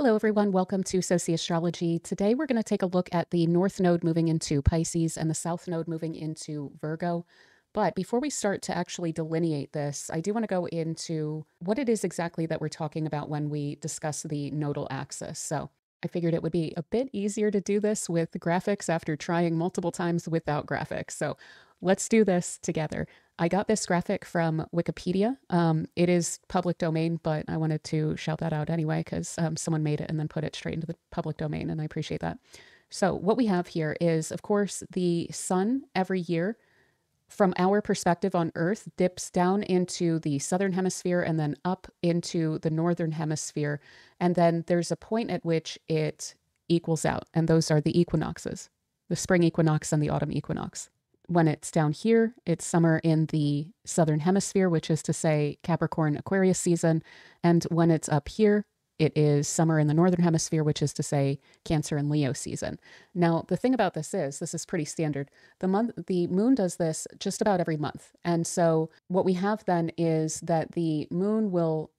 Hello, everyone. Welcome to Sociastrology. Today, we're going to take a look at the North Node moving into Pisces and the South Node moving into Virgo. But before we start to actually delineate this, I do want to go into what it is exactly that we're talking about when we discuss the nodal axis. So I figured it would be a bit easier to do this with graphics after trying multiple times without graphics. So let's do this together. I got this graphic from Wikipedia. It is public domain, but I wanted to shout that out anyway because someone made it and then put it straight into the public domain, and I appreciate that. So what we have here is, of course, the sun every year, from our perspective on Earth, dips down into the southern hemisphere and then up into the northern hemisphere. And then there's a point at which it equals out, and those are the equinoxes, the spring equinox and the autumn equinox. When it's down here, it's summer in the southern hemisphere, which is to say Capricorn Aquarius season. And when it's up here, it is summer in the northern hemisphere, which is to say Cancer and Leo season. Now, the thing about this is pretty standard. The moon does this just about every month. And so what we have then is that the moon will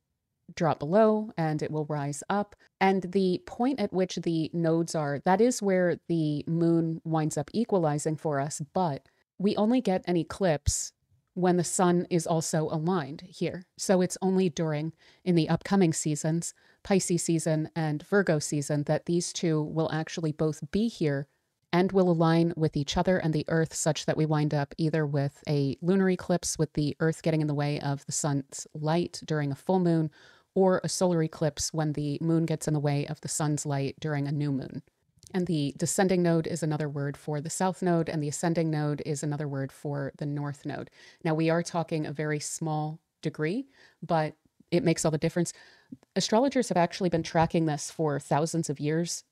drop below and it will rise up. And the point at which the nodes are, that is where the moon winds up equalizing for us. But we only get an eclipse when the sun is also aligned here. So it's only in the upcoming seasons, Pisces season and Virgo season, that these two will actually both be here and will align with each other and the Earth such that we wind up either with a lunar eclipse with the Earth getting in the way of the sun's light during a full moon, or a solar eclipse when the moon gets in the way of the sun's light during a new moon. And the descending node is another word for the south node, and the ascending node is another word for the north node. Now, we are talking a very small degree, but it makes all the difference. Astrologers have actually been tracking this for thousands of years.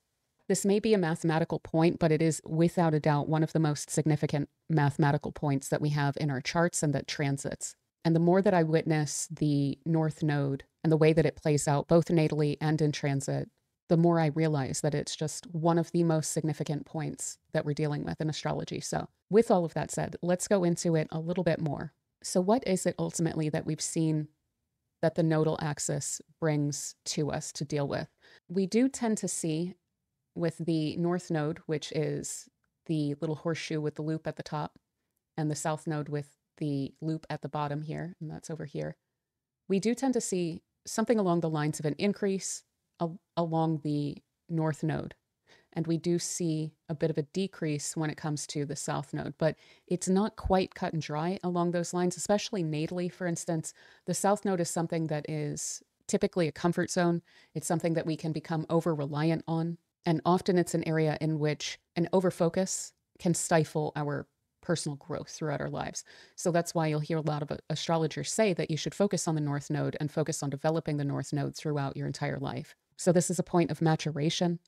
This may be a mathematical point, but it is without a doubt one of the most significant mathematical points that we have in our charts and that transits. And the more that I witness the north node and the way that it plays out, both natally and in transit, the more I realize that it's just one of the most significant points that we're dealing with in astrology. So with all of that said, let's go into it a little bit more. So what is it ultimately that we've seen that the nodal axis brings to us to deal with? We do tend to see with the north node, which is the little horseshoe with the loop at the top, and the south node with the loop at the bottom here, and that's over here, we do tend to see something along the lines of an increase along the north node. And we do see a bit of a decrease when it comes to the south node, but it's not quite cut and dry along those lines, especially natally. For instance, the south node is something that is typically a comfort zone. It's something that we can become over-reliant on. And often it's an area in which an overfocus can stifle our personal growth throughout our lives. So that's why you'll hear a lot of astrologers say that you should focus on the north node and focus on developing the north node throughout your entire life. So this is a point of maturation.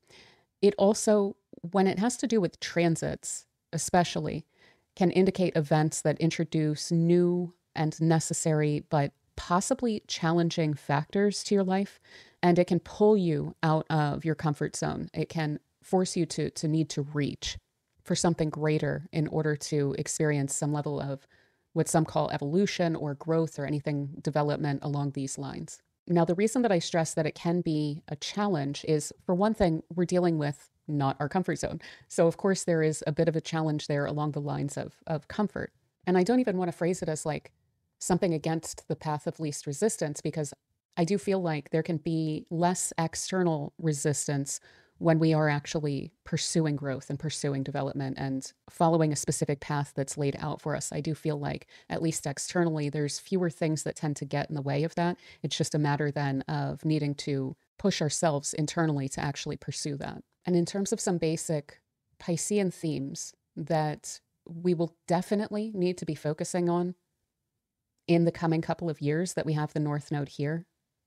It also, when it has to do with transits, especially, can indicate events that introduce new and necessary, but possibly challenging factors to your life. And it can pull you out of your comfort zone. It can force you to need to reach for something greater in order to experience some level of what some call evolution or growth or anything development along these lines. Now, the reason that I stress that it can be a challenge is, for one thing, we're dealing with not our comfort zone. So, of course, there is a bit of a challenge there along the lines of comfort. And I don't even want to phrase it as like something against the path of least resistance, because I do feel like there can be less external resistance when we are actually pursuing growth and pursuing development and following a specific path that's laid out for us. I do feel like, at least externally, there's fewer things that tend to get in the way of that. It's just a matter then of needing to push ourselves internally to actually pursue that. And in terms of some basic Piscean themes that we will definitely need to be focusing on in the coming couple of years that we have the North Node here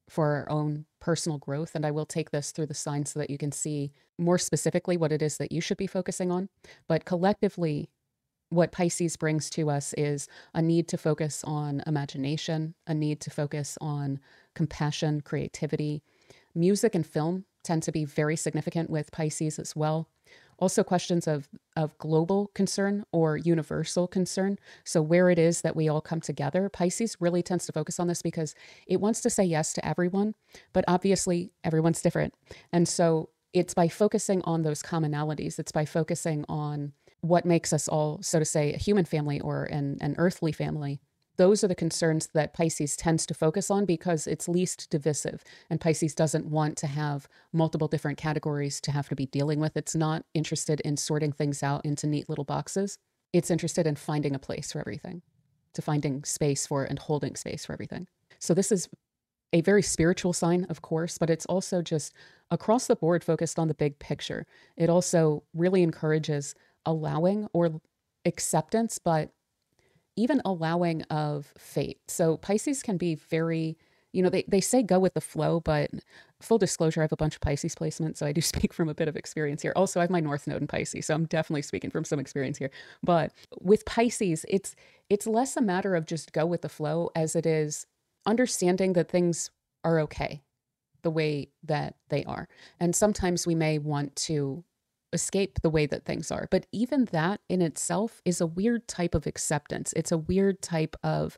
for our own personal growth. And I will take this through the signs so that you can see more specifically what it is that you should be focusing on. But collectively, what Pisces brings to us is a need to focus on imagination, a need to focus on compassion, creativity. Music and film tend to be very significant with Pisces as well. Also questions of global concern or universal concern. So where it is that we all come together, Pisces really tends to focus on this because it wants to say yes to everyone, but obviously everyone's different. And so it's by focusing on those commonalities, it's by focusing on what makes us all, so to say, a human family or an earthly family. Those are the concerns that Pisces tends to focus on because it's least divisive. And Pisces doesn't want to have multiple different categories to have to be dealing with. It's not interested in sorting things out into neat little boxes. It's interested in finding a place for everything, to finding space for and holding space for everything. So this is a very spiritual sign, of course, but it's also just across the board focused on the big picture. It also really encourages allowing or acceptance, but even allowing of fate. So Pisces can be very, they say go with the flow, but full disclosure, I have a bunch of Pisces placements, so I do speak from a bit of experience here. Also, I have my North Node in Pisces, so I'm definitely speaking from some experience here. But with Pisces, it's less a matter of just go with the flow as it is understanding that things are okay the way that they are. And sometimes we may want to escape the way that things are. But even that in itself is a weird type of acceptance. It's a weird type of,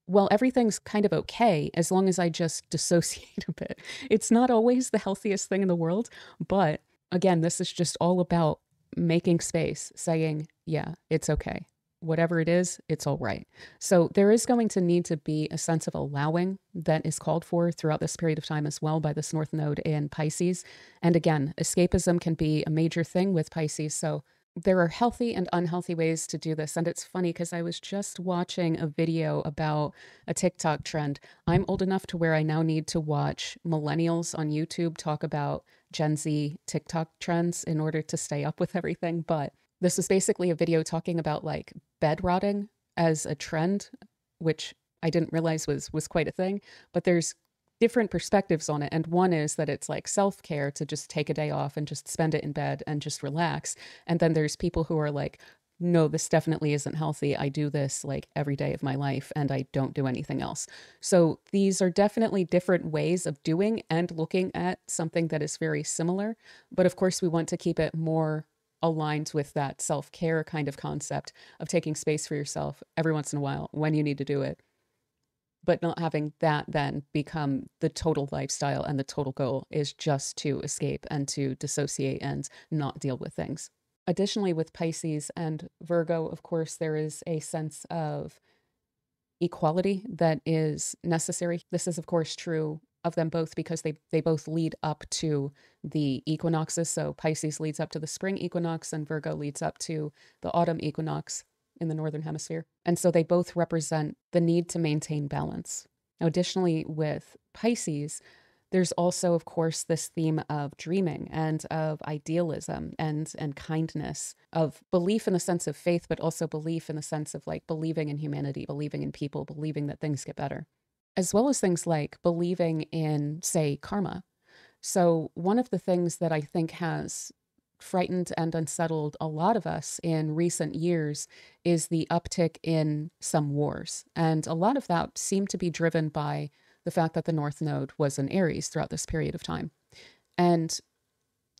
well, everything's kind of okay as long as I just dissociate a bit. It's not always the healthiest thing in the world. But again, this is just all about making space, saying, yeah, it's okay. Whatever it is, it's all right. So there is going to need to be a sense of allowing that is called for throughout this period of time as well by this North Node in Pisces. And again, escapism can be a major thing with Pisces. So there are healthy and unhealthy ways to do this. And it's funny because I was just watching a video about a TikTok trend. I'm old enough to where I now need to watch millennials on YouTube talk about Gen Z TikTok trends in order to stay up with everything. But this was basically a video talking about like bed rotting as a trend, which I didn't realize was quite a thing. But there's different perspectives on it. And one is that it's like self-care to just take a day off and just spend it in bed and just relax. And then there's people who are like, no, this definitely isn't healthy. I do this like every day of my life and I don't do anything else. So these are definitely different ways of doing and looking at something that is very similar. But of course, we want to keep it more aligned with that self-care kind of concept of taking space for yourself every once in a while when you need to do it, but not having that then become the total lifestyle and the total goal is just to escape and to dissociate and not deal with things. Additionally, with Pisces and Virgo, of course, there is a sense of equality that is necessary. This is, of course, true of them both because they both lead up to the equinoxes. So Pisces leads up to the spring equinox and Virgo leads up to the autumn equinox in the northern hemisphere. And so they both represent the need to maintain balance. Now, additionally, with Pisces, there's also, of course, this theme of dreaming and of idealism and kindness, of belief in the sense of faith, but also belief in the sense of like believing in humanity, believing in people, believing that things get better, as well as things like believing in, say, karma. So one of the things that I think has frightened and unsettled a lot of us in recent years is the uptick in some wars. And a lot of that seemed to be driven by the fact that the North Node was in Aries throughout this period of time. And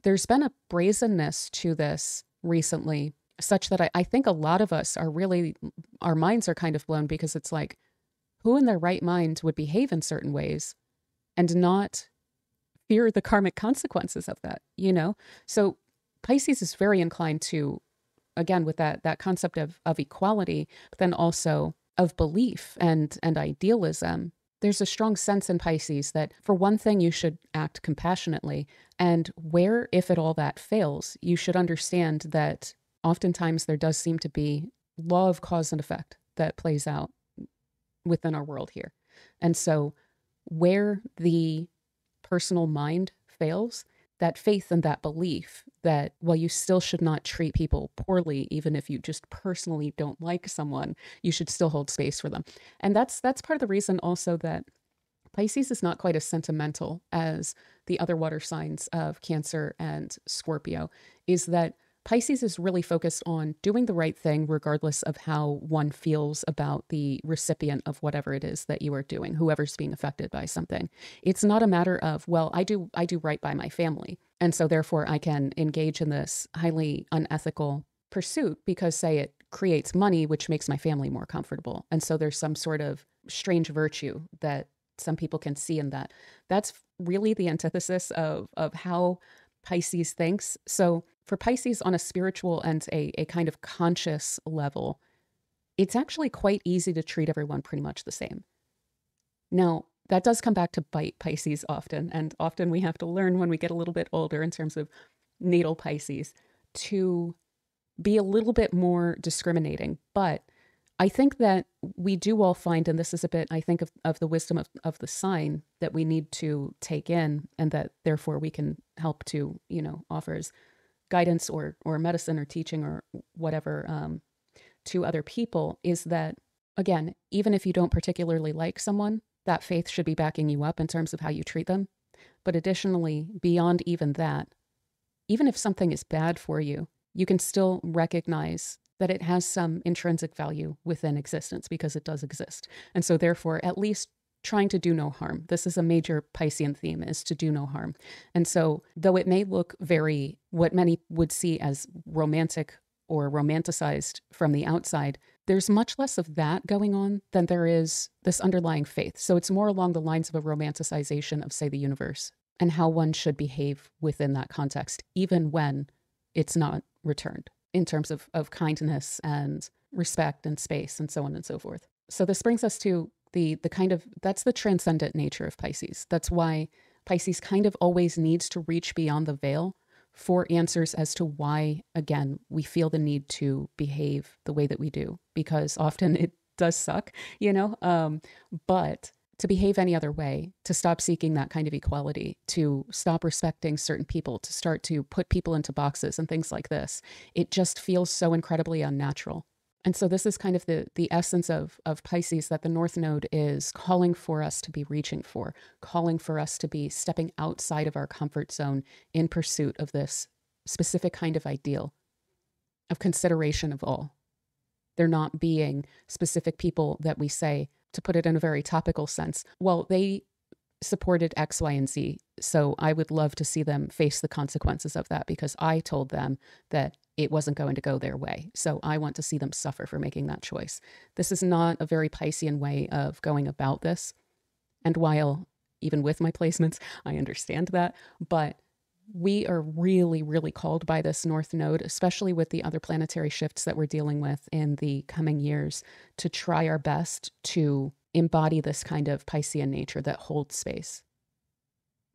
there's been a brazenness to this recently, such that I think a lot of us are really, our minds are kind of blown because it's like, who in their right mind would behave in certain ways and not fear the karmic consequences of that, you know? So Pisces is very inclined to, again, with that concept of equality, but then also of belief and idealism. There's a strong sense in Pisces that, for one thing, you should act compassionately. And where, if at all, that fails, you should understand that oftentimes there does seem to be law of cause and effect that plays out within our world here. And so where the personal mind fails, that faith and that belief that, well, you still should not treat people poorly, even if you just personally don't like someone, you should still hold space for them. And that's part of the reason also that Pisces is not quite as sentimental as the other water signs of Cancer and Scorpio, is that Pisces is really focused on doing the right thing regardless of how one feels about the recipient of whatever it is that you are doing, whoever's being affected by something. It's not a matter of, well, I do right by my family, and so therefore I can engage in this highly unethical pursuit because, say, it creates money, which makes my family more comfortable. And so there's some sort of strange virtue that some people can see in that. That's really the antithesis of how Pisces thinks. So for Pisces on a spiritual and a kind of conscious level, it's actually quite easy to treat everyone pretty much the same. Now, that does come back to bite Pisces often, and often we have to learn when we get a little bit older in terms of natal Pisces to be a little bit more discriminating. But I think that we do all find, and this is a bit, I think, of the wisdom of the sign that we need to take in, and that therefore we can help to, offer as guidance or medicine or teaching or whatever to other people, is that, again, even if you don't particularly like someone, that faith should be backing you up in terms of how you treat them. But additionally, beyond even that, even if something is bad for you, you can still recognize that it has some intrinsic value within existence because it does exist. And so therefore, at least trying to do no harm. This is a major Piscean theme, is to do no harm. And so though it may look very, what many would see as romantic or romanticized from the outside, there's much less of that going on than there is this underlying faith. So it's more along the lines of a romanticization of, say, the universe and how one should behave within that context, even when it's not returned in terms of kindness and respect and space and so on and so forth. So this brings us to the kind of, that's the transcendent nature of Pisces. That's why Pisces kind of always needs to reach beyond the veil for answers as to why, again, we feel the need to behave the way that we do, because often it does suck, but to behave any other way, to stop seeking that kind of equality, to stop respecting certain people, to start to put people into boxes and things like this, it just feels so incredibly unnatural. And so this is kind of the essence of Pisces, that the North Node is calling for us to be reaching for, calling for us to be stepping outside of our comfort zone in pursuit of this specific kind of ideal of consideration of all. There not being specific people that we say, to put it in a very topical sense, well, they supported X, Y, and Z, so I would love to see them face the consequences of that because I told them that it wasn't going to go their way. So I want to see them suffer for making that choice. This is not a very Piscean way of going about this. And while, even with my placements, I understand that, but we are really, really called by this North Node, especially with the other planetary shifts that we're dealing with in the coming years, to try our best to embody this kind of Piscean nature that holds space.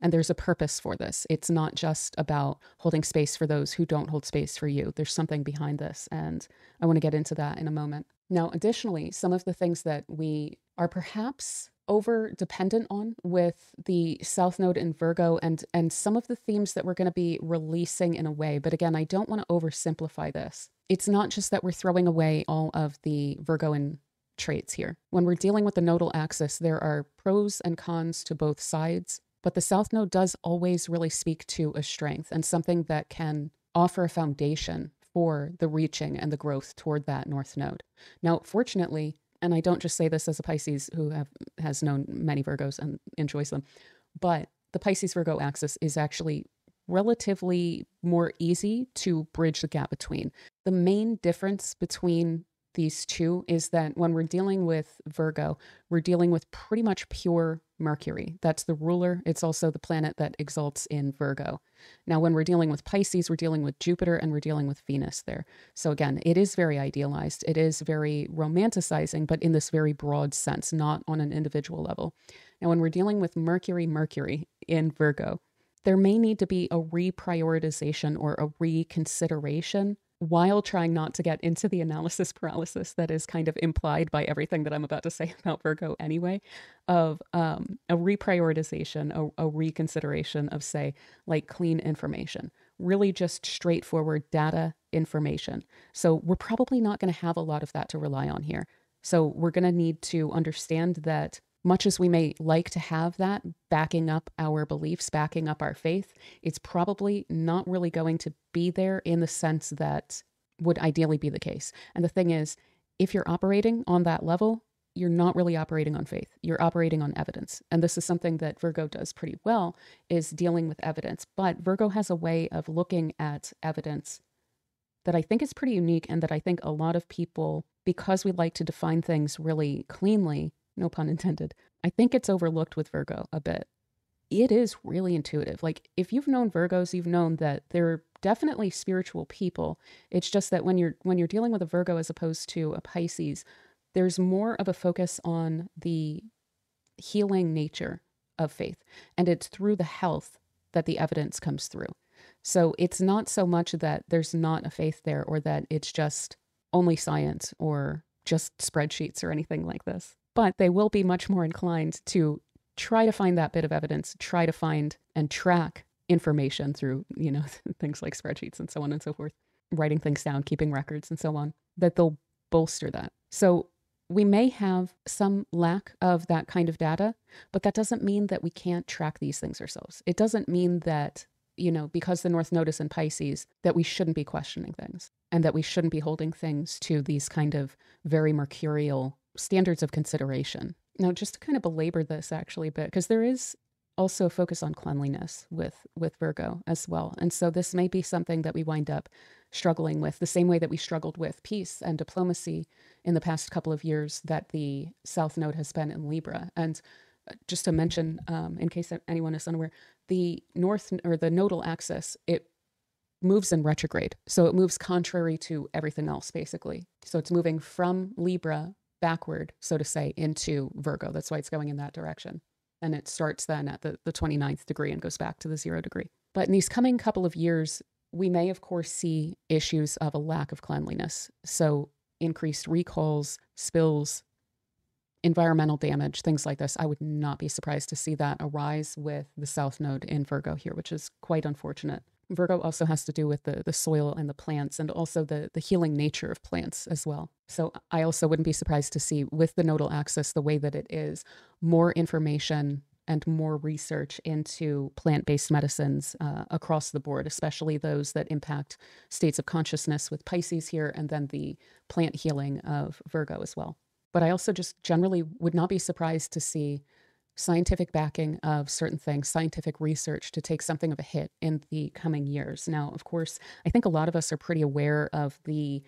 And there's a purpose for this. It's not just about holding space for those who don't hold space for you. There's something behind this, and I want to get into that in a moment. Now, additionally, some of the things that we are perhaps over dependent on with the South Node in Virgo and some of the themes that we're going to be releasing in a way. But again, I don't want to oversimplify this. It's not just that we're throwing away all of the Virgoan traits here. When we're dealing with the nodal axis, there are pros and cons to both sides. But the South Node does always really speak to a strength and something that can offer a foundation for the reaching and the growth toward that North Node. Now, fortunately, and I don't just say this as a Pisces who has known many Virgos and enjoys them, but the Pisces-Virgo axis is actually relatively more easy to bridge the gap between. The main difference between these two is that when we're dealing with Virgo, we're dealing with pretty much pure Mercury. That's the ruler. It's also the planet that exalts in Virgo. Now, when we're dealing with Pisces, we're dealing with Jupiter and we're dealing with Venus there. So again, it is very idealized. It is very romanticizing, but in this very broad sense, not on an individual level. Now, when we're dealing with Mercury in Virgo, there may need to be a reprioritization or a reconsideration while trying not to get into the analysis paralysis that is kind of implied by everything that I'm about to say about Virgo anyway, of a reprioritization, a reconsideration of, say, like clean information, really just straightforward data information. So we're probably not going to have a lot of that to rely on here. So we're going to need to understand that much as we may like to have that backing up our beliefs, backing up our faith, it's probably not really going to be there in the sense that would ideally be the case. And the thing is, if you're operating on that level, you're not really operating on faith. You're operating on evidence. And this is something that Virgo does pretty well, is dealing with evidence. But Virgo has a way of looking at evidence that I think is pretty unique, and that I think a lot of people, because we like to define things really cleanly, no pun intended, I think it's overlooked with Virgo a bit. It is really intuitive. Like, if you've known Virgos, you've known that they're definitely spiritual people. It's just that when you're dealing with a Virgo as opposed to a Pisces, there's more of a focus on the healing nature of faith. And it's through the health that the evidence comes through. So it's not so much that there's not a faith there, or that it's just only science or just spreadsheets or anything like this. But they will be much more inclined to try to find that bit of evidence, try to find and track information through, things like spreadsheets and so on and so forth, writing things down, keeping records and so on, that they'll bolster that. So we may have some lack of that kind of data, but that doesn't mean that we can't track these things ourselves. It doesn't mean that, because the North Node is in Pisces, that we shouldn't be questioning things, and that we shouldn't be holding things to these kind of very mercurial standards of consideration. Now, just to kind of belabor this actually a bit, because there is also a focus on cleanliness with Virgo as well. And so this may be something that we wind up struggling with the same way that we struggled with peace and diplomacy in the past couple of years that the South Node has been in Libra. And just to mention, in case anyone is unaware, the North, or the nodal axis, it moves in retrograde. So it moves contrary to everything else, basically. So it's moving from Libra backward, so to say, into Virgo. That's why it's going in that direction. And it starts then at the 29th degree and goes back to the 0 degree. But in these coming couple of years, we may, of course, see issues of a lack of cleanliness. So increased recalls, spills, environmental damage, things like this. I would not be surprised to see that arise with the South Node in Virgo here, which is quite unfortunate. Virgo also has to do with the soil and the plants, and also the healing nature of plants as well. So I also wouldn't be surprised to see, with the nodal axis the way that it is, more information and more research into plant-based medicines across the board, especially those that impact states of consciousness with Pisces here, and then the plant healing of Virgo as well. But I also just generally would not be surprised to see scientific backing of certain things, scientific research to take something of a hit in the coming years. Now, of course, I think a lot of us are pretty aware of the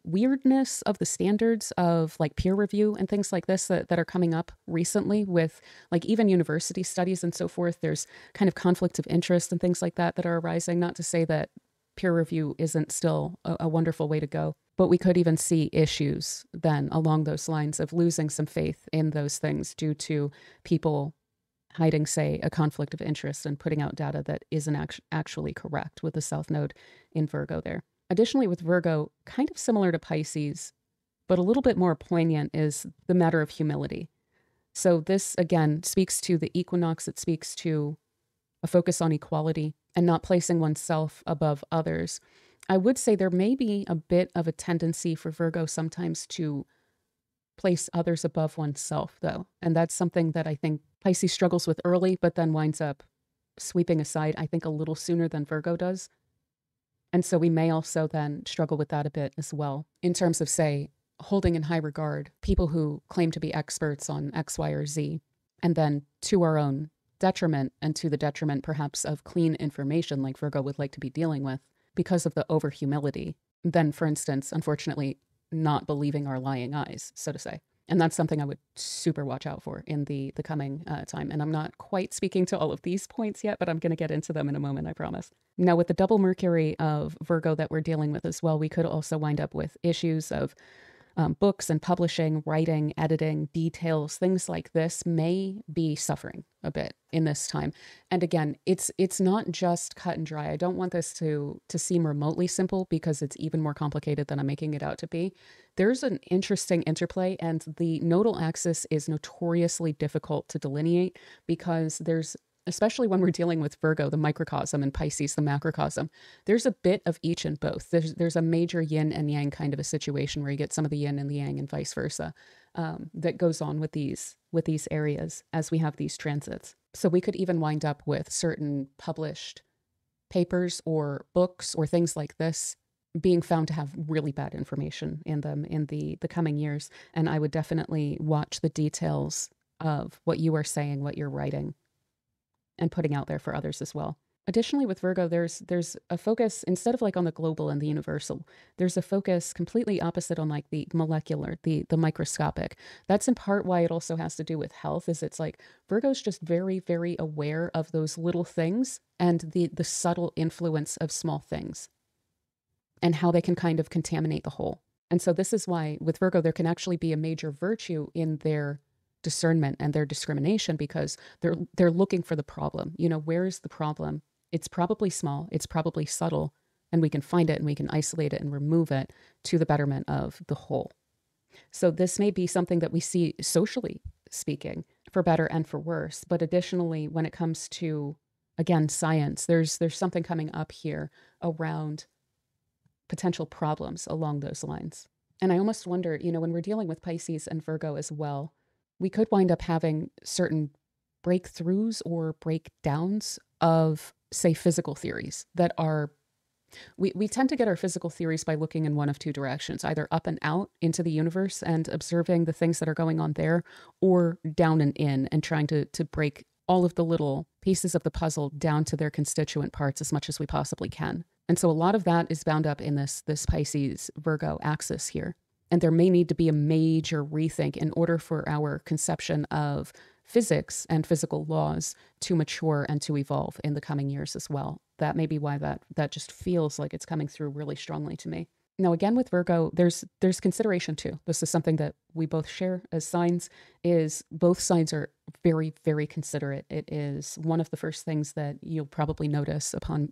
weirdness of the standards of like peer review and things like this that are coming up recently with like even university studies and so forth. There's kind of conflicts of interest and things like that are arising. Not to say that peer review isn't still a wonderful way to go, but we could even see issues then along those lines of losing some faith in those things due to people hiding, say, a conflict of interest and putting out data that isn't actually correct with the South Node in Virgo there. Additionally, with Virgo, kind of similar to Pisces, but a little bit more poignant, is the matter of humility. So this, again, speaks to the equinox. It speaks to a focus on equality and not placing oneself above others. I would say there may be a bit of a tendency for Virgo sometimes to place others above oneself, though. And that's something that I think Pisces struggles with early, but then winds up sweeping aside, I think, a little sooner than Virgo does. And so we may also then struggle with that a bit as well, in terms of, say, holding in high regard people who claim to be experts on X, Y, or Z, and then to our own detriment, and to the detriment perhaps of clean information like Virgo would like to be dealing with, because of the over-humility. Then, for instance, unfortunately, not believing our lying eyes, so to say. And that's something I would super watch out for in the coming time. And I'm not quite speaking to all of these points yet, but I'm going to get into them in a moment, I promise. Now, with the double Mercury of Virgo that we're dealing with as well, we could also wind up with issues of books and publishing, writing, editing, details, things like this may be suffering a bit in this time. And again, it's not just cut and dry. I don't want this to seem remotely simple, because it's even more complicated than I'm making it out to be. There's an interesting interplay, and the nodal axis is notoriously difficult to delineate, because there's, especially when we're dealing with Virgo, the microcosm, and Pisces, the macrocosm, there's a bit of each in both. There's a major yin and yang kind of a situation where you get some of the yin and the yang and vice versa. that goes on with these areas as we have these transits. So we could even wind up with certain published papers or books or things like this being found to have really bad information in them in the coming years. And I would definitely watch the details of what you are saying, what you're writing, and putting out there for others as well. Additionally, with Virgo, there's a focus, instead of like on the global and the universal, there's a focus completely opposite on like the molecular, the microscopic. That's in part why it also has to do with health, is it's like Virgo's just very, very aware of those little things and the subtle influence of small things and how they can kind of contaminate the whole. And so this is why with Virgo, there can actually be a major virtue in their discernment and their discrimination, because they're looking for the problem. You know, where's the problem? It's probably small, it's probably subtle, and we can find it and we can isolate it and remove it to the betterment of the whole. So this may be something that we see socially speaking, for better and for worse. But additionally, when it comes to, again, science, there's something coming up here around potential problems along those lines. And I almost wonder, you know, when we're dealing with Pisces and Virgo as well, we could wind up having certain breakthroughs or breakdowns of, say, physical theories that are, we tend to get our physical theories by looking in one of two directions, either up and out into the universe and observing the things that are going on there, or down and in and trying to break all of the little pieces of the puzzle down to their constituent parts as much as we possibly can. And so a lot of that is bound up in this Pisces Virgo axis here. And there may need to be a major rethink in order for our conception of physics and physical laws to mature and to evolve in the coming years as well. That may be why that just feels like it's coming through really strongly to me. Now, again, with Virgo, there's consideration too. This is something that we both share as signs, is both signs are very, very considerate. It is one of the first things that you'll probably notice upon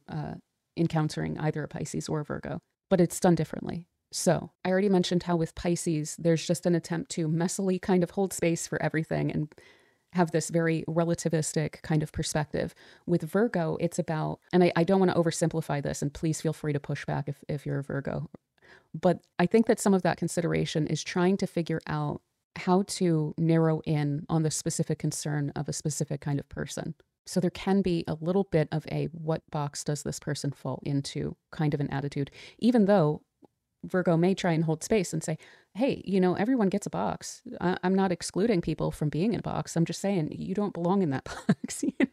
encountering either a Pisces or a Virgo, but it's done differently. So I already mentioned how with Pisces, there's just an attempt to messily kind of hold space for everything and have this very relativistic kind of perspective. With Virgo, it's about, and I don't want to oversimplify this, and please feel free to push back if you're a Virgo, but I think that some of that consideration is trying to figure out how to narrow in on the specific concern of a specific kind of person. So there can be a little bit of a, what box does this person fall into kind of an attitude, even though Virgo may try and hold space and say, hey, you know, everyone gets a box. I'm not excluding people from being in a box. I'm just saying you don't belong in that box, you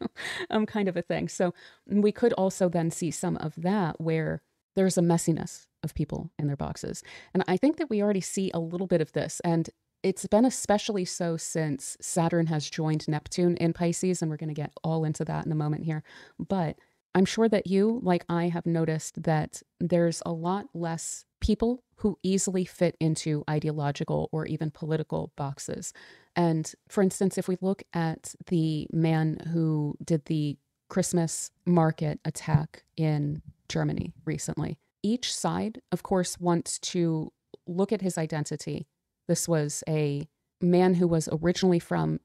know, kind of a thing. So we could also then see some of that where there's a messiness of people in their boxes. And I think that we already see a little bit of this. And it's been especially so since Saturn has joined Neptune in Pisces. And we're going to get all into that in a moment here. But I'm sure that you, like I, have noticed that there's a lot less people who easily fit into ideological or even political boxes. And for instance, if we look at the man who did the Christmas market attack in Germany recently, each side, of course, wants to look at his identity. This was a man who was originally from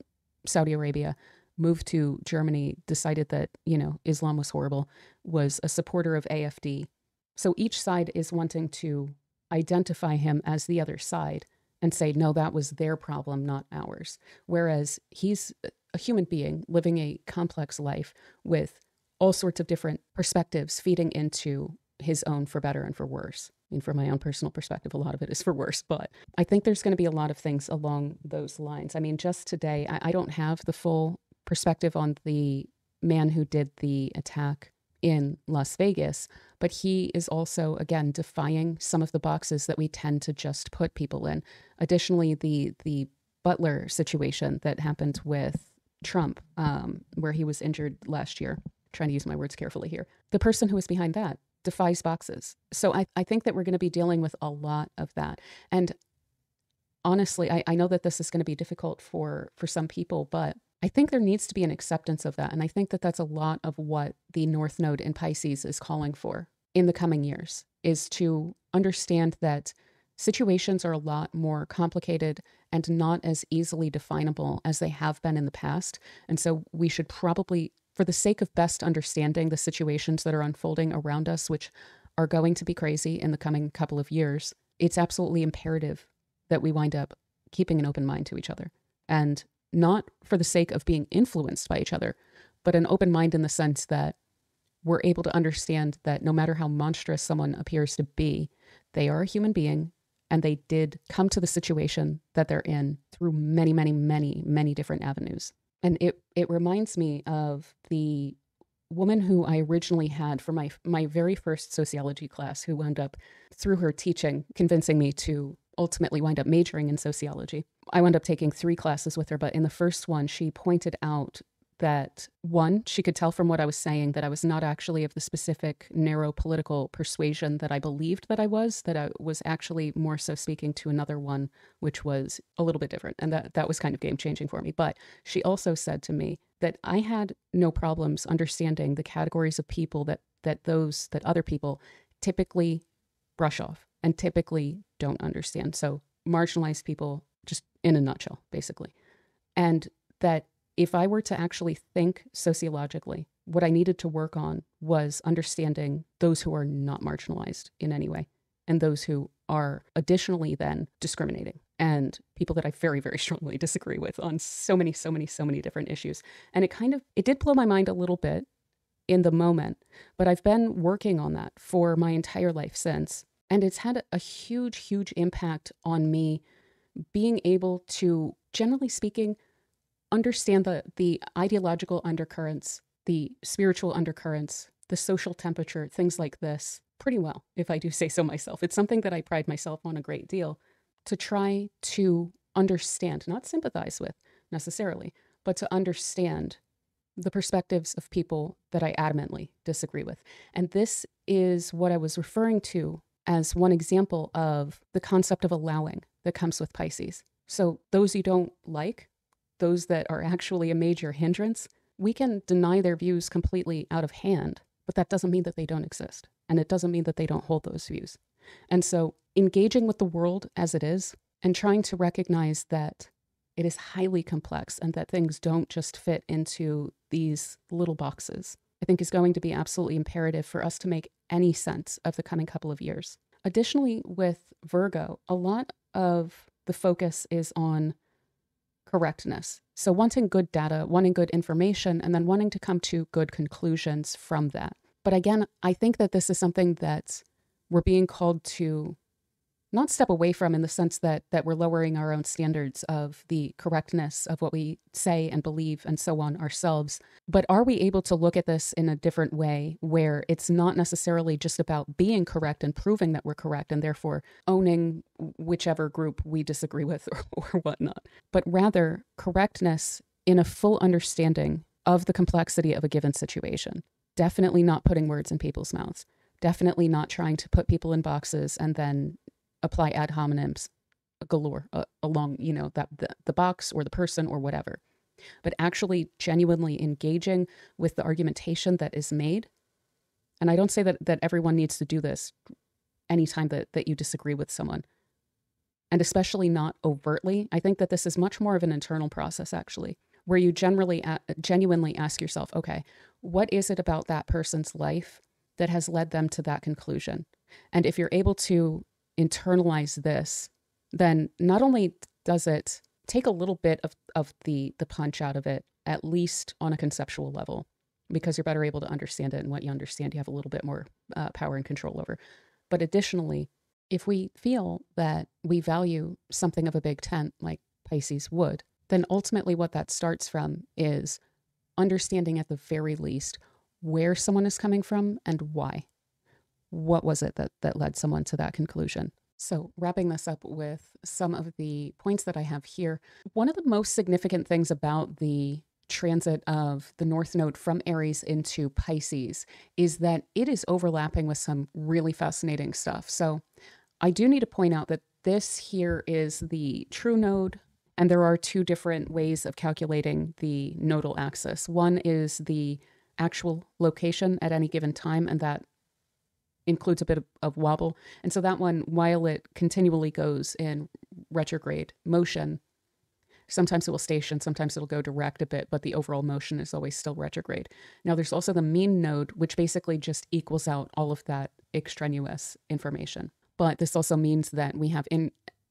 Saudi Arabia, moved to Germany, decided that, you know, Islam was horrible, was a supporter of AfD. So each side is wanting to identify him as the other side and say, no, that was their problem, not ours. Whereas he's a human being living a complex life with all sorts of different perspectives feeding into his own for better and for worse. I mean, from my own personal perspective, a lot of it is for worse, but I think there's going to be a lot of things along those lines. I mean, just today, I don't have the full perspective on the man who did the attack in Las Vegas, but he is also, again, defying some of the boxes that we tend to just put people in. Additionally, the Butler situation that happened with Trump, where he was injured last year, trying to use my words carefully here, the person who was behind that defies boxes. So I think that we're going to be dealing with a lot of that. And honestly, I know that this is going to be difficult for some people, but I think there needs to be an acceptance of that. And I think that that's a lot of what the North Node in Pisces is calling for in the coming years, is to understand that situations are a lot more complicated and not as easily definable as they have been in the past. And so we should probably, for the sake of best understanding the situations that are unfolding around us, which are going to be crazy in the coming couple of years, it's absolutely imperative that we wind up keeping an open mind to each other, and not for the sake of being influenced by each other, but an open mind in the sense that we're able to understand that no matter how monstrous someone appears to be, they are a human being, and they did come to the situation that they're in through many, many, many, many different avenues. And it reminds me of the woman who I originally had for my very first sociology class, who wound up, through her teaching, convincing me to ultimately wind up majoring in sociology. I wound up taking 3 classes with her, but in the first one, she pointed out that, one, she could tell from what I was saying that I was not actually of the specific narrow political persuasion that I believed that I was actually more so speaking to another one, which was a little bit different. And that was kind of game-changing for me. But she also said to me that I had no problems understanding the categories of people that other people typically brush off and typically don't understand. So marginalized people, just in a nutshell, basically. And that if I were to actually think sociologically, what I needed to work on was understanding those who are not marginalized in any way, and those who are additionally then discriminating, and people that I very, very strongly disagree with on so many different issues. And it did blow my mind a little bit in the moment, but I've been working on that for my entire life since. And it's had a huge, huge impact on me being able to, generally speaking, understand the ideological undercurrents, the spiritual undercurrents, the social temperature, things like this pretty well, if I do say so myself. It's something that I pride myself on a great deal, to try to understand, not sympathize with necessarily, but to understand the perspectives of people that I adamantly disagree with. And this is what I was referring to as one example of the concept of allowing that comes with Pisces. So those you don't like, those that are actually a major hindrance, we can deny their views completely out of hand, but that doesn't mean that they don't exist. And it doesn't mean that they don't hold those views. And so engaging with the world as it is and trying to recognize that it is highly complex and that things don't just fit into these little boxes, I think is going to be absolutely imperative for us to make any sense of the coming couple of years. Additionally, with Virgo, a lot of the focus is on correctness. So wanting good data, wanting good information, and then wanting to come to good conclusions from that. But again, I think that this is something that we're being called to not step away from, in the sense that we're lowering our own standards of the correctness of what we say and believe and so on ourselves. But are we able to look at this in a different way, where it's not necessarily just about being correct and proving that we're correct and therefore owning whichever group we disagree with or whatnot, but rather correctness in a full understanding of the complexity of a given situation. Definitely not putting words in people's mouths. Definitely not trying to put people in boxes and then apply ad hominems galore along, the box or the person or whatever, but actually genuinely engaging with the argumentation that is made. And I don't say that everyone needs to do this anytime that you disagree with someone, and especially not overtly. I think that this is much more of an internal process, actually, where you genuinely ask yourself, okay, what is it about that person's life that has led them to that conclusion? And if you're able to internalize this, then not only does it take a little bit of the punch out of it, at least on a conceptual level, because you're better able to understand it, and what you understand you have a little bit more power and control over. But additionally, if we feel that we value something of a big tent like Pisces would, then ultimately what that starts from is understanding at the very least where someone is coming from and why. What was it that led someone to that conclusion? So wrapping this up with some of the points that I have here, one of the most significant things about the transit of the North Node from Aries into Pisces is that it is overlapping with some really fascinating stuff. So I do need to point out that this here is the true node, and there are 2 different ways of calculating the nodal axis. One is the actual location at any given time, and that includes a bit of wobble. And so that one, while it continually goes in retrograde motion, sometimes it will station, sometimes it'll go direct a bit, but the overall motion is always still retrograde. Now there's also the mean node, which basically just equals out all of that extraneous information. But this also means that we have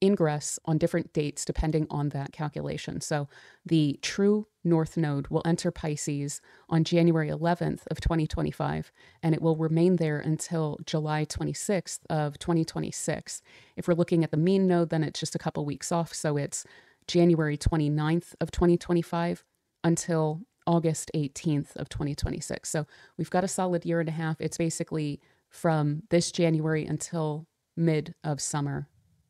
ingress on different dates depending on that calculation. So the true North Node will enter Pisces on January 11th of 2025, and it will remain there until July 26th of 2026. If we're looking at the mean node, then it's just a couple weeks off. So it's January 29th of 2025 until August 18th of 2026. So we've got a solid year and a half. It's basically from this January until mid of summer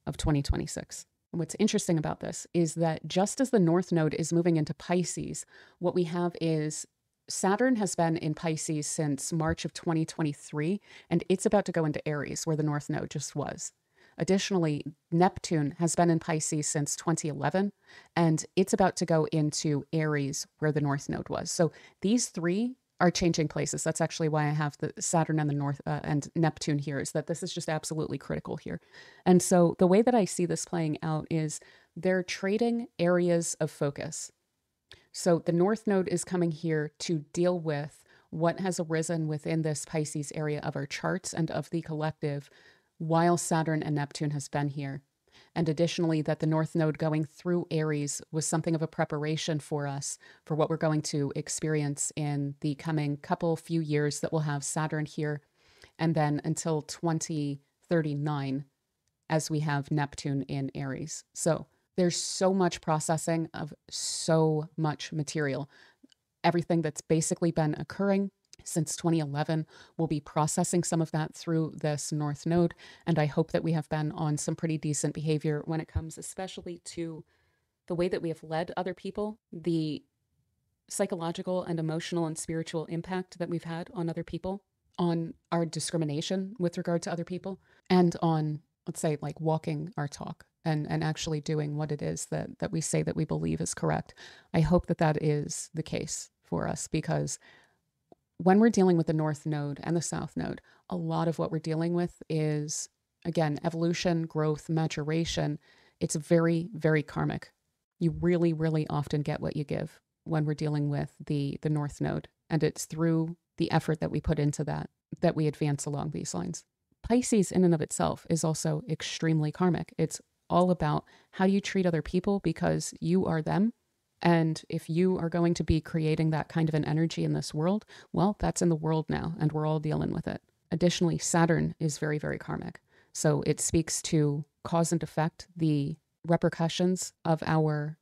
of 2026. What's interesting about this is that just as the North Node is moving into Pisces, what we have is Saturn has been in Pisces since March of 2023, and it's about to go into Aries, where the North Node just was. Additionally, Neptune has been in Pisces since 2011, and it's about to go into Aries, where the North Node was. So these three are changing places. That's actually why I have the Saturn and the North and Neptune here, is that this is just absolutely critical here. And so the way that I see this playing out is they're trading areas of focus. So the North Node is coming here to deal with what has arisen within this Pisces area of our charts and of the collective while Saturn and Neptune has been here. And additionally, that the North Node going through Aries was something of a preparation for us for what we're going to experience in the coming few years that we'll have Saturn here, and then until 2039 as we have Neptune in Aries. So there's so much processing of so much material. Everything that's basically been occurring since 2011, we'll be processing some of that through this North Node. And I hope that we have been on some pretty decent behavior when it comes especially to the way that we have led other people, the psychological and emotional and spiritual impact that we've had on other people, on our discrimination with regard to other people, and on, let's say, like walking our talk and actually doing what it is that we say that we believe is correct. I hope that that is the case for us, because when we're dealing with the North Node and the South Node, a lot of what we're dealing with is, again, evolution, growth, maturation. It's very, very karmic. You really, really often get what you give when we're dealing with the North Node. And it's through the effort that we put into that we advance along these lines. Pisces in and of itself is also extremely karmic. It's all about how you treat other people, because you are them. And if you are going to be creating that kind of an energy in this world, well, that's in the world now, and we're all dealing with it. Additionally, Saturn is very, very karmic. So it speaks to cause and effect, the repercussions of our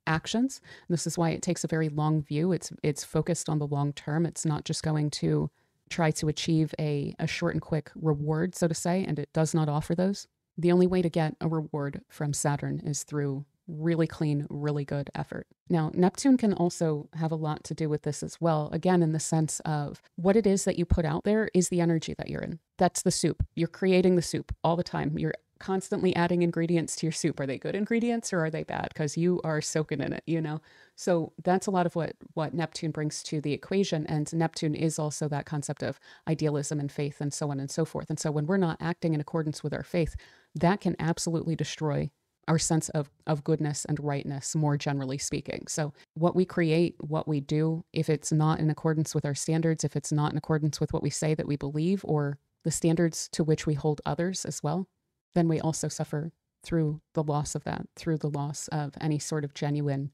actions. This is why it takes a very long view. It's focused on the long term. It's not just going to try to achieve a short and quick reward, so to say, and it does not offer those. The only way to get a reward from Saturn is through really clean, really good effort. Now, Neptune can also have a lot to do with this as well. Again, in the sense of what it is that you put out there is the energy that you're in. That's the soup. You're creating the soup all the time. You're constantly adding ingredients to your soup. Are they good ingredients or are they bad? Because you are soaking in it, you know? So that's a lot of what Neptune brings to the equation. And Neptune is also that concept of idealism and faith and so on and so forth. And so when we're not acting in accordance with our faith, that can absolutely destroy our sense of goodness and rightness, more generally speaking. So what we create, what we do, if it's not in accordance with our standards, if it's not in accordance with what we say that we believe, or the standards to which we hold others as well, then we also suffer through the loss of that, through the loss of any sort of genuine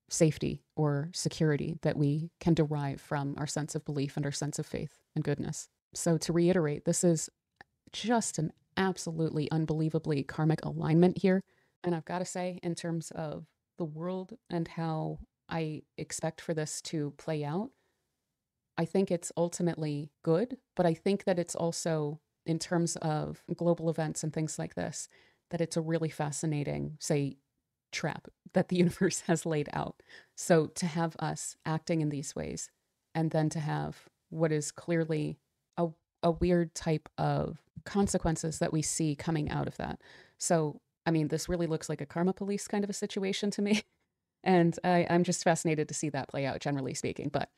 safety or security that we can derive from our sense of belief and our sense of faith and goodness. So to reiterate, this is just an absolutely unbelievably karmic alignment here. And I've got to say, in terms of the world and how I expect for this to play out, I think it's ultimately good, but I think that it's also, in terms of global events and things like this, that it's a really fascinating, say, trap that the universe has laid out. So to have us acting in these ways, and then to have what is clearly a weird type of consequences that we see coming out of that. So I mean, this really looks like a karma police kind of a situation to me. And I'm just fascinated to see that play out, generally speaking. But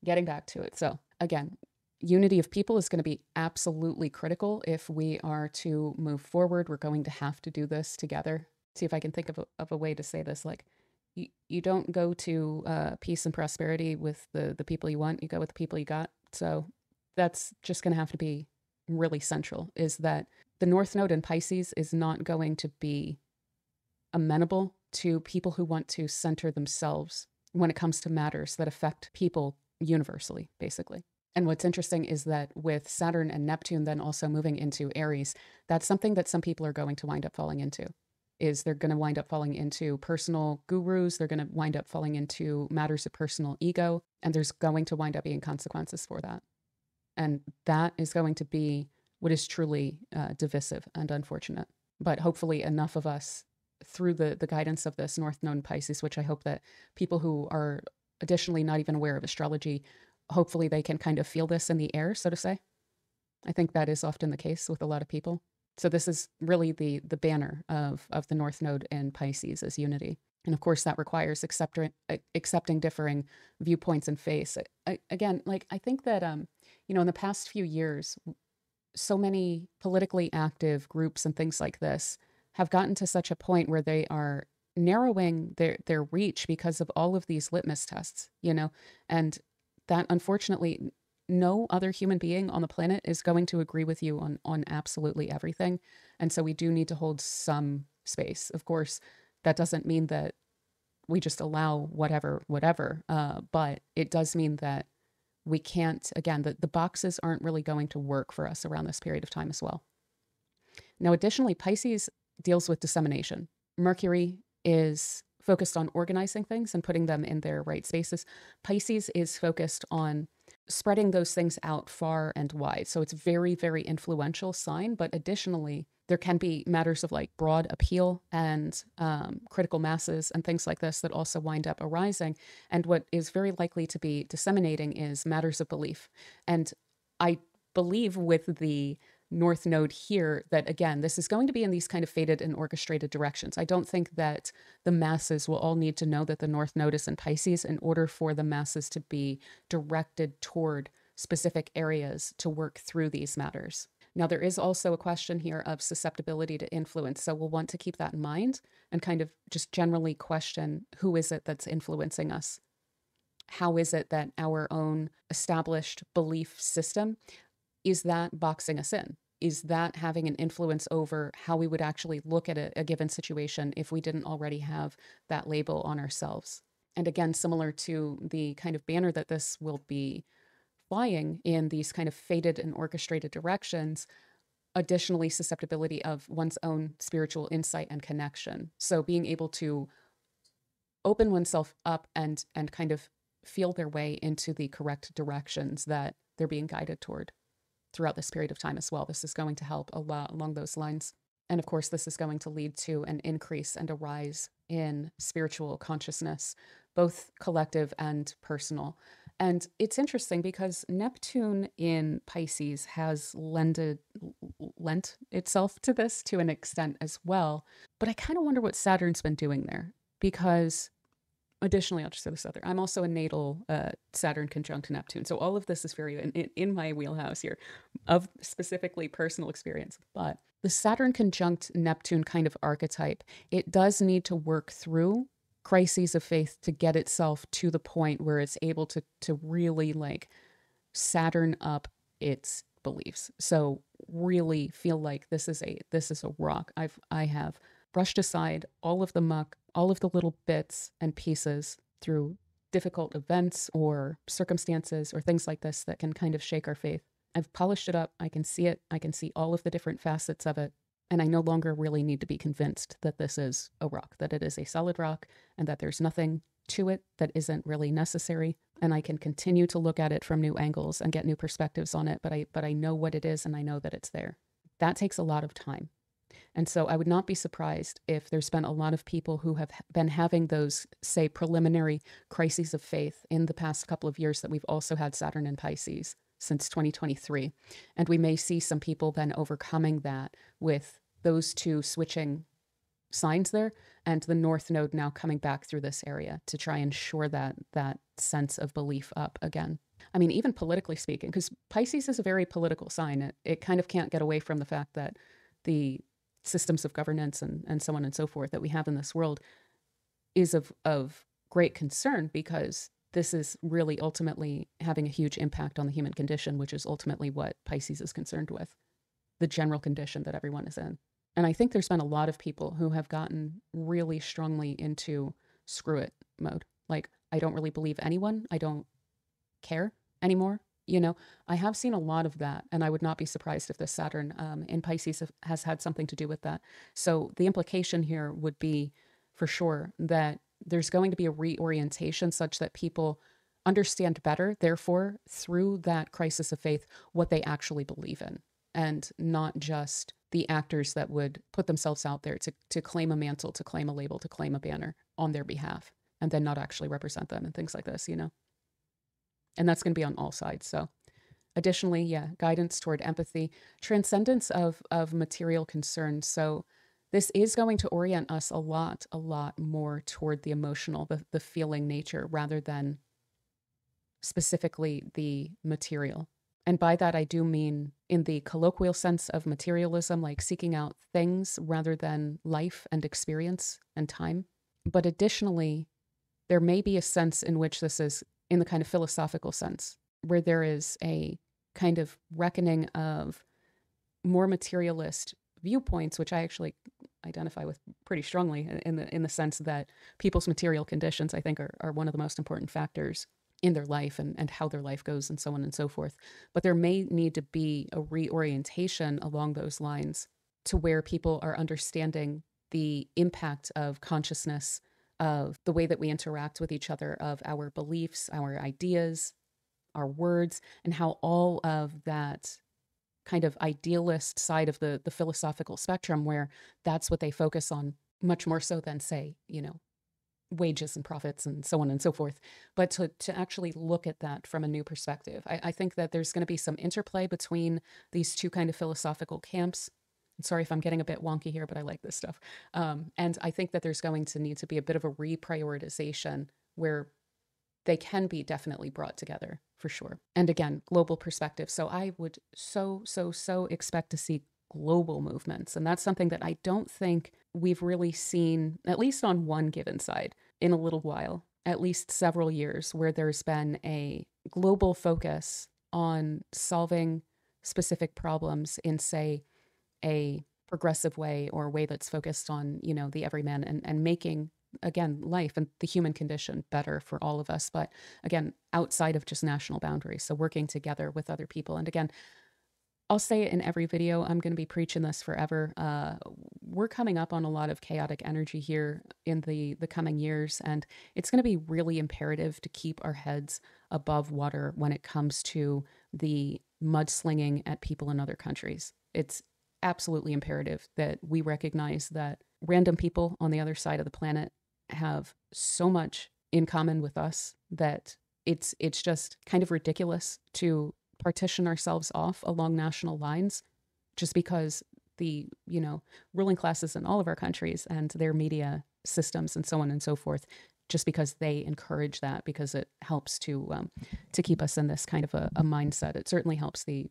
getting back to it. So again, unity of people is going to be absolutely critical if we are to move forward. We're going to have to do this together. See if I can think of a way to say this. Like, you don't go to peace and prosperity with the people you want. You go with the people you got. So that's just going to have to be really central, is that the North Node in Pisces is not going to be amenable to people who want to center themselves when it comes to matters that affect people universally, basically. And what's interesting is that with Saturn and Neptune then also moving into Aries, that's something that some people are going to wind up falling into. Is they're going to wind up falling into personal gurus, they're going to wind up falling into matters of personal ego, and there's going to wind up being consequences for that. And that is going to be what is truly divisive and unfortunate. But hopefully enough of us, through the guidance of this North Node Pisces, which I hope that people who are additionally not even aware of astrology, hopefully they can kind of feel this in the air, so to say. I think that is often the case with a lot of people. So this is really the banner of the North Node in Pisces as unity. And of course, that requires accepting differing viewpoints and faiths. Again, like I think that, in the past few years, so many politically active groups and things like this have gotten to such a point where they are narrowing their reach because of all of these litmus tests, and that unfortunately no other human being on the planet is going to agree with you on absolutely everything. And so we do need to hold some space. Of course, that doesn't mean that we just allow whatever, but it does mean that we can't, again, the boxes aren't really going to work for us around this period of time as well. Now, additionally, Pisces deals with dissemination. Mercury is focused on organizing things and putting them in their right spaces. Pisces is focused on spreading those things out far and wide. So it's very, very influential sign. But additionally, there can be matters of like broad appeal and critical masses and things like this that also wind up arising. And what is very likely to be disseminating is matters of belief. And I believe with the North Node here that, again, this is going to be in these kind of fated and orchestrated directions. I don't think that the masses will all need to know that the North Node is in Pisces in order for the masses to be directed toward specific areas to work through these matters. Now, there is also a question here of susceptibility to influence. So we'll want to keep that in mind and kind of just generally question, who is it that's influencing us? How is it that our own established belief system, is that boxing us in? Is that having an influence over how we would actually look at a given situation if we didn't already have that label on ourselves? And again, similar to the kind of banner that this will be flying in these kind of fated and orchestrated directions, additionally, susceptibility of one's own spiritual insight and connection. So being able to open oneself up and kind of feel their way into the correct directions that they're being guided toward throughout this period of time as well. This is going to help a lot along those lines. And of course, this is going to lead to an increase and a rise in spiritual consciousness, both collective and personal. And it's interesting because Neptune in Pisces has lent itself to this to an extent as well. But I kind of wonder what Saturn's been doing there, because additionally, I'll just say this other. I'm also a natal Saturn conjunct Neptune. So all of this is very in my wheelhouse here of specifically personal experience. But the Saturn conjunct Neptune kind of archetype, it does need to work through crises of faith to get itself to the point where it's able to really like Saturn up its beliefs. So really feel like this is a rock. I have brushed aside all of the muck, all of the little bits and pieces through difficult events or circumstances or things like this that can kind of shake our faith. I've polished it up. I can see it. I can see all of the different facets of it. And I no longer really need to be convinced that this is a rock, that it is a solid rock, and that there's nothing to it that isn't really necessary. And I can continue to look at it from new angles and get new perspectives on it. But I know what it is, and I know that it's there. That takes a lot of time. And so I would not be surprised if there's been a lot of people who have been having those, say, preliminary crises of faith in the past couple of years that we've also had Saturn in Pisces since 2023. And we may see some people then overcoming that with those two switching signs there and the North Node now coming back through this area to try and shore that sense of belief up again. I mean, even politically speaking, because Pisces is a very political sign. It kind of can't get away from the fact that the systems of governance and so on and so forth that we have in this world is of great concern, because this is really ultimately having a huge impact on the human condition, which is ultimately what Pisces is concerned with, the general condition that everyone is in. And I think there's been a lot of people who have gotten really strongly into screw it mode. Like, I don't really believe anyone. I don't care anymore. You know, I have seen a lot of that, and I would not be surprised if this Saturn in Pisces has had something to do with that. So the implication here would be for sure that there's going to be a reorientation such that people understand better, therefore, through that crisis of faith, what they actually believe in, and not just the actors that would put themselves out there to claim a mantle, to claim a label, to claim a banner on their behalf, and then not actually represent them and things like this, you know? And that's going to be on all sides. So additionally, yeah, guidance toward empathy, transcendence of material concerns. So this is going to orient us a lot more toward the emotional, the feeling nature, rather than specifically the material. And by that, I do mean in the colloquial sense of materialism, like seeking out things rather than life and experience and time. But additionally, there may be a sense in which this is in the kind of philosophical sense, where there is a kind of reckoning of more materialist viewpoints, which I actually identify with pretty strongly in the sense that people's material conditions, I think, are one of the most important factors in their life and how their life goes and so on and so forth. But there may need to be a reorientation along those lines to where people are understanding the impact of consciousness, of the way that we interact with each other, of our beliefs, our ideas, our words, and how all of that kind of idealist side of the philosophical spectrum, where that's what they focus on much more so than, say, you know, wages and profits and so on and so forth, but to actually look at that from a new perspective. I think that there's going to be some interplay between these two kind of philosophical camps. I'm sorry if I'm getting a bit wonky here, but I like this stuff. And I think that there's going to need to be a bit of a reprioritization where they can be definitely brought together for sure. And again, global perspective. So I would so expect to see global movements. And that's something that I don't think we've really seen, at least on one given side, in a little while, at least several years, where there's been a global focus on solving specific problems in, say, a progressive way, or a way that's focused on, you know, the everyman, and making, again, life and the human condition better for all of us. But again, outside of just national boundaries. So working together with other people. And again, I'll say it in every video, I'm going to be preaching this forever. We're coming up on a lot of chaotic energy here in the coming years, and it's going to be really imperative to keep our heads above water when it comes to the mudslinging at people in other countries. It's absolutely imperative that we recognize that random people on the other side of the planet have so much in common with us that it's just kind of ridiculous to partition ourselves off along national lines just because the, you know, ruling classes in all of our countries and their media systems and so on and so forth, just because they encourage that, because it helps to keep us in this kind of a mindset. It certainly helps the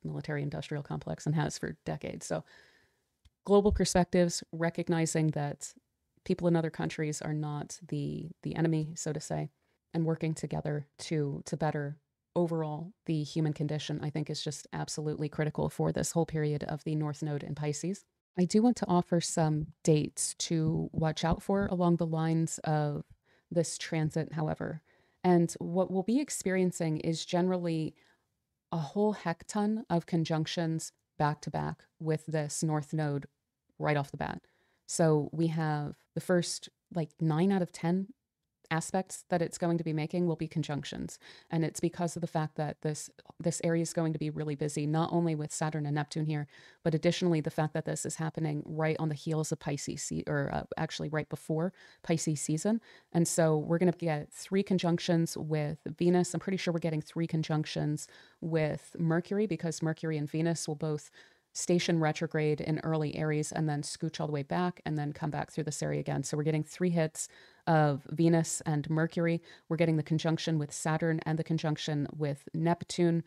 military industrial complex and has for decades. So global perspectives, recognizing that people in other countries are not the enemy, so to say, and working together to better overall the human condition, I think, is just absolutely critical for this whole period of the North Node in Pisces. I do want to offer some dates to watch out for along the lines of this transit, however. And what we'll be experiencing is generally a whole heck ton of conjunctions back to back with this North Node right off the bat. So we have the first like 9 out of 10 aspects that it's going to be making will be conjunctions. And it's because of the fact that this area is going to be really busy, not only with Saturn and Neptune here, but additionally the fact that this is happening right on the heels of Pisces, actually right before Pisces season. And so we're going to get 3 conjunctions with Venus. I'm pretty sure we're getting 3 conjunctions with Mercury, because Mercury and Venus will both station retrograde in early Aries and then scooch all the way back and then come back through this area again. So we're getting 3 hits of Venus and Mercury. We're getting the conjunction with Saturn and the conjunction with Neptune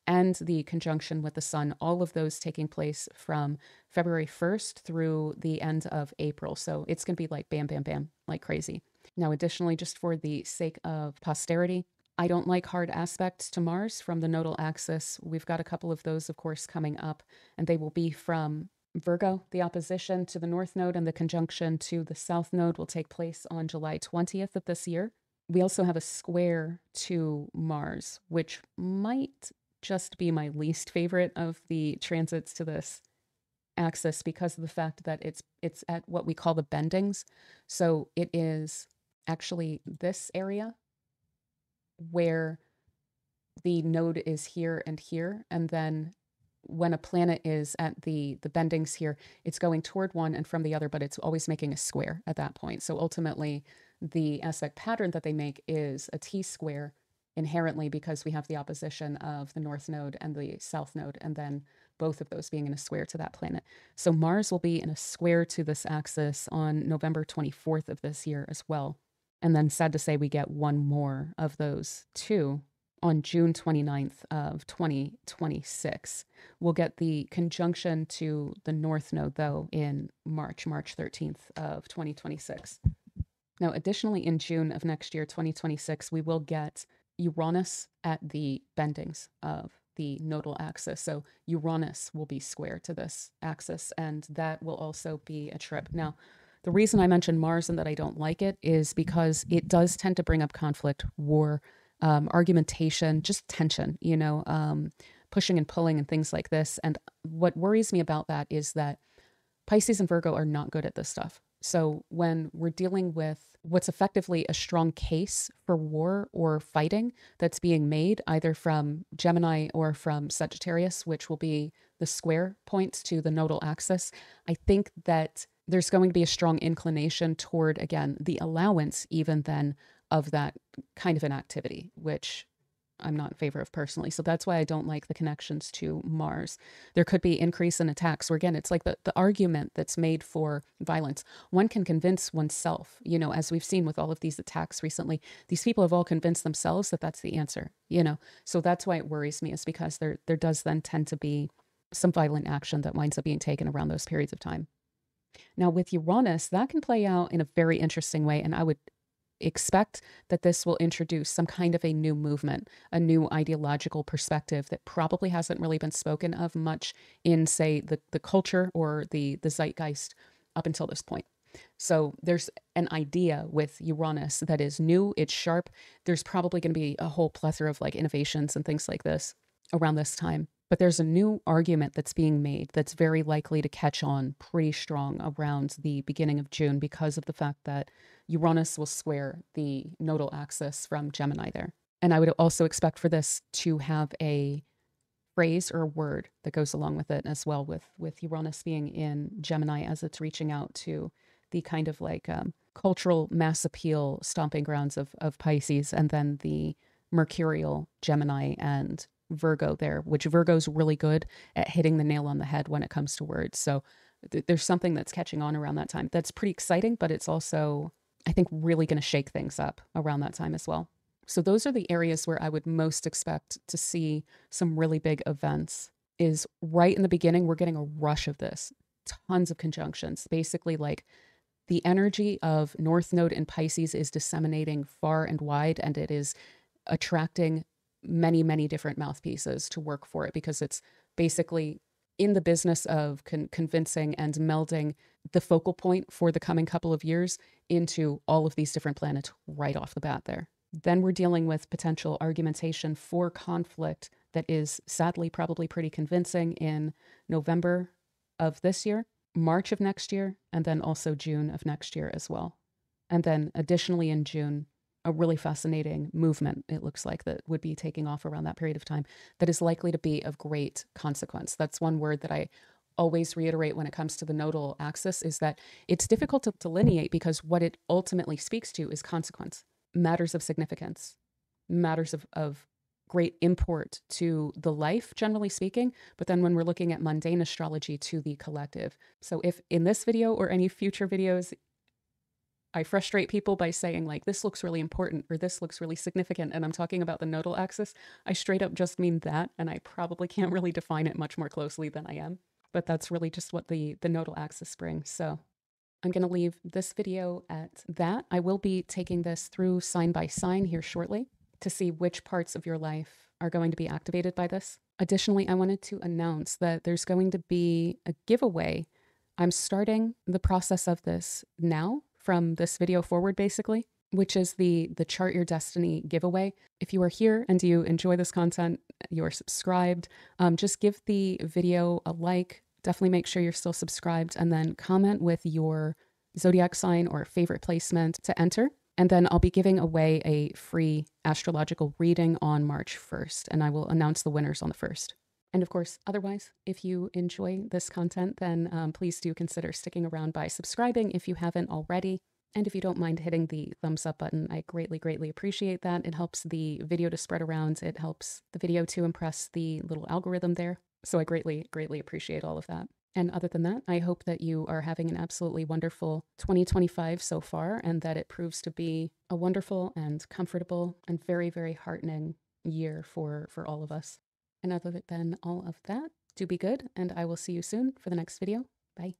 and the conjunction with the Sun, all of those taking place from February 1st through the end of April. So it's going to be like bam, bam, bam, like crazy. Now, additionally, just for the sake of posterity, I don't like hard aspects to Mars from the nodal axis. We've got a couple of those, of course, coming up, and they will be from Virgo, the opposition to the North Node and the conjunction to the South Node will take place on July 20th of this year. We also have a square to Mars, which might just be my least favorite of the transits to this axis because of the fact that it's at what we call the bendings. So it is actually this area where the node is here, and then when a planet is at the bendings here, it's going toward one and from the other, but it's always making a square at that point. So ultimately, the aspect pattern that they make is a T-square inherently because we have the opposition of the North Node and the South Node, and then both of those being in a square to that planet. So Mars will be in a square to this axis on November 24th of this year as well. And then sad to say we get one more of those two on June 29th of 2026. We'll get the conjunction to the North Node, though, in March 13th of 2026. Now, additionally, in June of next year, 2026, we will get Uranus at the bendings of the nodal axis. So Uranus will be square to this axis, and that will also be a trip. Now, the reason I mentioned Mars and that I don't like it is because it does tend to bring up conflict, war, argumentation, just tension, pushing and pulling and things like this. And what worries me about that is that Pisces and Virgo are not good at this stuff. So when we're dealing with what's effectively a strong case for war or fighting that's being made either from Gemini or from Sagittarius, which will be the square points to the nodal axis, I think that there's going to be a strong inclination toward, again, the allowance even then of that kind of an activity, which I'm not in favor of personally. So that's why I don't like the connections to Mars. There could be increase in attacks where, again, it's like the argument that's made for violence. One can convince oneself, as we've seen with all of these attacks recently, these people have all convinced themselves that that's the answer, So that's why it worries me, is because there does then tend to be some violent action that winds up being taken around those periods of time. Now with Uranus, that can play out in a very interesting way, and I would expect that this will introduce some kind of a new movement, a new ideological perspective that probably hasn't really been spoken of much in, say, the culture or the zeitgeist up until this point. So there's an idea with Uranus that is new, it's sharp. There's probably going to be a whole plethora of innovations and things like this around this time. But there's a new argument that's being made that's very likely to catch on pretty strong around the beginning of June because of the fact that Uranus will square the nodal axis from Gemini there. And I would also expect for this to have a phrase or a word that goes along with it as well, with Uranus being in Gemini as it's reaching out to the kind of cultural mass appeal stomping grounds of Pisces, and then the mercurial Gemini and Virgo there, which Virgo's really good at hitting the nail on the head when it comes to words. So there's something that's catching on around that time. That's pretty exciting, but it's also, I think, really going to shake things up around that time as well. So those are the areas where I would most expect to see some really big events. Is right in the beginning, we're getting a rush of this. Tons of conjunctions. Basically, the energy of North Node in Pisces is disseminating far and wide, and it is attracting many, many different mouthpieces to work for it, because it's basically in the business of convincing and melding the focal point for the coming couple of years into all of these different planets right off the bat there. Then we're dealing with potential argumentation for conflict that is sadly probably pretty convincing in November of this year, March of next year, and then also June of next year as well. And then additionally in June, a really fascinating movement, it looks like, that would be taking off around that period of time that is likely to be of great consequence. That's one word that I always reiterate when it comes to the nodal axis, is that it's difficult to delineate because what it ultimately speaks to is consequence, matters of significance, matters of great import to the life, generally speaking, but then when we're looking at mundane astrology, to the collective. So if in this video or any future videos, I frustrate people by saying this looks really important or this looks really significant, and I'm talking about the nodal axis, I straight up just mean that, and I probably can't really define it much more closely than I am. But that's really just what the nodal axis brings. So I'm going to leave this video at that. I will be taking this through sign by sign here shortly to see which parts of your life are going to be activated by this. Additionally, I wanted to announce that there's going to be a giveaway. I'm starting the process of this now from this video forward, basically, which is the Chart Your Destiny giveaway. If you are here and you enjoy this content, you're subscribed, just give the video a like. Definitely make sure you're still subscribed, and then comment with your zodiac sign or favorite placement to enter. And then I'll be giving away a free astrological reading on March 1st, and I will announce the winners on the 1st. And of course, otherwise, if you enjoy this content, then please do consider sticking around by subscribing if you haven't already. And if you don't mind hitting the thumbs up button, I greatly, greatly appreciate that. It helps the video to spread around. It helps the video to impress the little algorithm there. So I greatly, greatly appreciate all of that. And other than that, I hope that you are having an absolutely wonderful 2025 so far, and that it proves to be a wonderful and comfortable and very, very heartening year for all of us. And other than all of that, do be good, and I will see you soon for the next video. Bye.